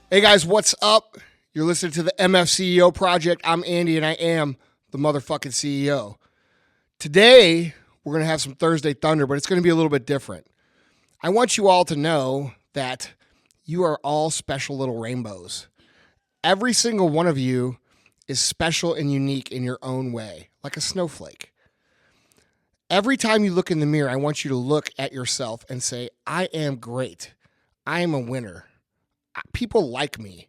Hey guys, what's up? You're listening to the MF CEO Project. I'm Andy and I am the motherfucking CEO. Today, we're going to have some Thursday Thunder, but it's going to be a little bit different. I want you all to know that you are all special little rainbows. Every single one of you is special and unique in your own way, like a snowflake. Every time you look in the mirror, I want you to look at yourself and say, I am great. I am a winner. People like me.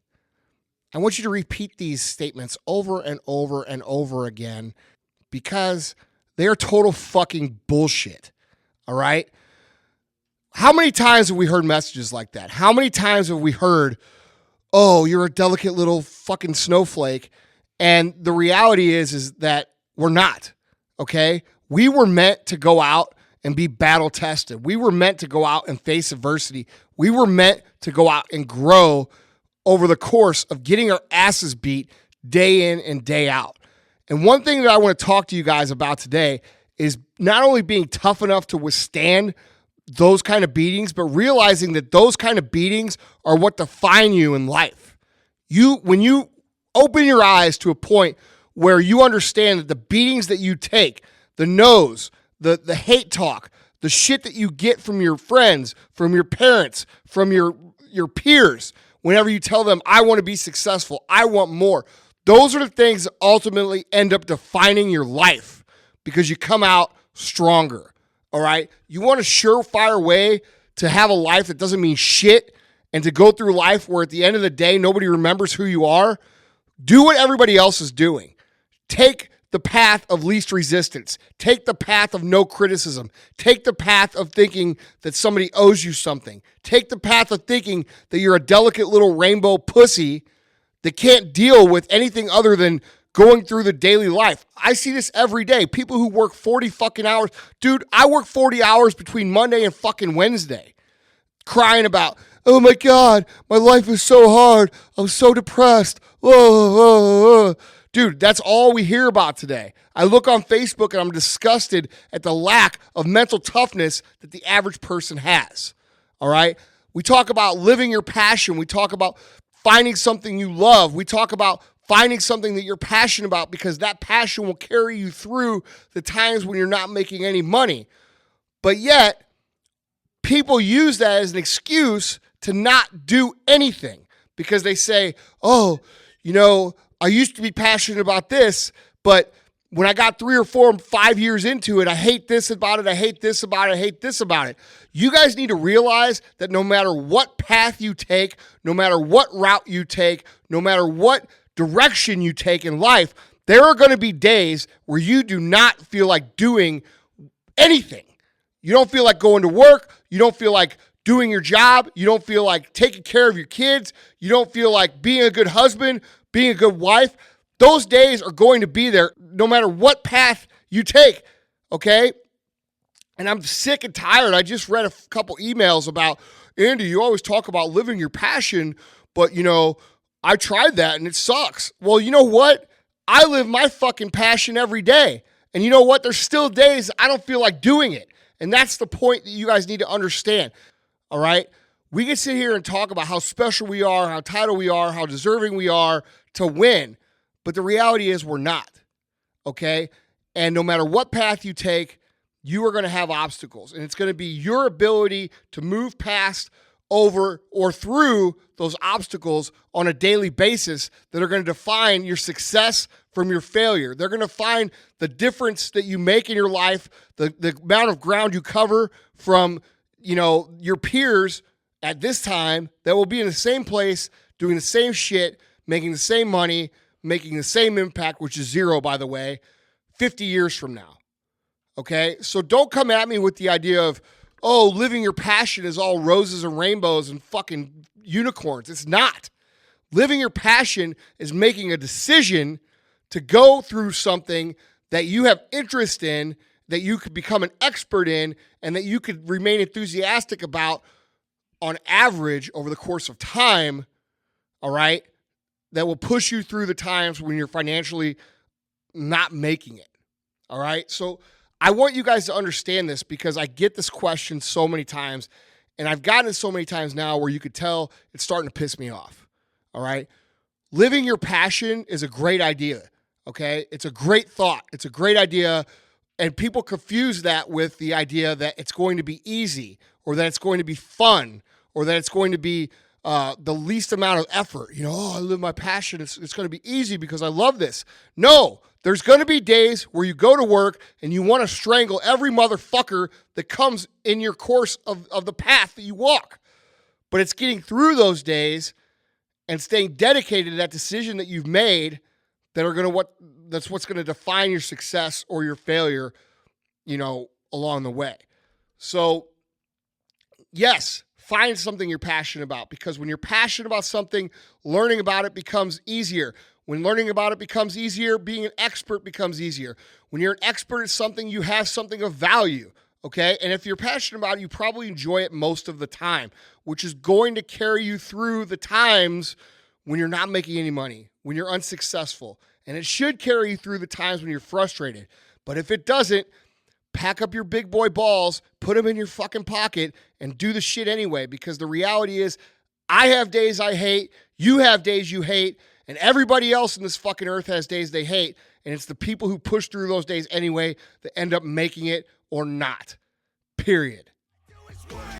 I want you to repeat these statements over and over and over again because they are total fucking bullshit. All right? How many times have we heard messages like that? How many times have we heard, oh, you're a delicate little fucking snowflake? And the reality is that we're not, okay? We were meant to go out and be battle tested. We were meant to go out and face adversity. We were meant to go out and grow over the course of getting our asses beat day in and day out. And one thing that I want to talk to you guys about today is not only being tough enough to withstand those kind of beatings, but realizing that those kind of beatings are what define you in life. When you open your eyes to a point where you understand that the beatings that you take, the no's, the hate talk, the shit that you get from your friends, from your parents, from your peers, whenever you tell them, I want to be successful, I want more, those are the things that ultimately end up defining your life because you come out stronger, all right? You want a surefire way to have a life that doesn't mean shit and to go through life where at the end of the day, nobody remembers who you are? Do what everybody else is doing. Take the path of least resistance. Take the path of no criticism. Take the path of thinking that somebody owes you something. Take the path of thinking that you're a delicate little rainbow pussy that can't deal with anything other than going through the daily life. I see this every day. People who work 40 fucking hours. Dude, I work 40 hours between Monday and fucking Wednesday. Crying about, oh my God, my life is so hard. I'm so depressed. Dude, that's all we hear about today. I look on Facebook and I'm disgusted at the lack of mental toughness that the average person has. All right? We talk about living your passion. We talk about finding something you love. We talk about finding something that you're passionate about because that passion will carry you through the times when you're not making any money. But yet, people use that as an excuse to not do anything because they say, oh, you know, I used to be passionate about this, but when I got 3 or 4 or 5 years into it, I hate this about it, I hate this about it, I hate this about it. You guys need to realize that no matter what path you take, no matter what route you take, no matter what direction you take in life, there are going to be days where you do not feel like doing anything. You don't feel like going to work. You don't feel like doing your job. You don't feel like taking care of your kids. You don't feel like being a good husband, being a good wife. Those days are going to be there no matter what path you take, okay? And I'm sick and tired. I just read a couple emails about, Andy, you always talk about living your passion, but, you know, I tried that and it sucks. Well, you know what? I live my fucking passion every day. And you know what? There's still days I don't feel like doing it. And that's the point that you guys need to understand, all right? We can sit here and talk about how special we are, how titled we are, how deserving we are to win. But the reality is we're not, okay? And no matter what path you take, you are going to have obstacles. And it's going to be your ability to move past, over, or through those obstacles on a daily basis that are going to define your success from your failure. They're going to find the difference that you make in your life, the amount of ground you cover from, you know, your peers at this time that will be in the same place, doing the same shit, making the same money, making the same impact, which is zero, by the way, 50 years from now. Okay? So don't come at me with the idea of, oh, living your passion is all roses and rainbows and fucking unicorns. It's not. Living your passion is making a decision to go through something that you have interest in, that you could become an expert in, and that you could remain enthusiastic about on average over the course of time, all right, that will push you through the times when you're financially not making it, all right? So I want you guys to understand this because I get this question so many times, and I've gotten it so many times now where you could tell it's starting to piss me off, All right. Living your passion is a great idea. Okay. It's a great thought. It's a great idea. And people confuse that with the idea that it's going to be easy or that it's going to be fun or that it's going to be the least amount of effort. I live my passion. It's going to be easy because I love this. No, there's going to be days where you go to work and you want to strangle every motherfucker that comes in your course of the path that you walk. But it's getting through those days and staying dedicated to that decision that you've made that's what's going to define your success or your failure, along the way. So, yes, find something you're passionate about, because when you're passionate about something, learning about it becomes easier. When learning about it becomes easier, being an expert becomes easier. When you're an expert at something, you have something of value, okay? And if you're passionate about it, you probably enjoy it most of the time, which is going to carry you through the times when you're not making any money, when you're unsuccessful. And it should carry you through the times when you're frustrated. But if it doesn't, pack up your big boy balls, put them in your fucking pocket, and do the shit anyway. Because the reality is, I have days I hate, you have days you hate, and everybody else in this fucking earth has days they hate. And it's the people who push through those days anyway that end up making it or not. Period.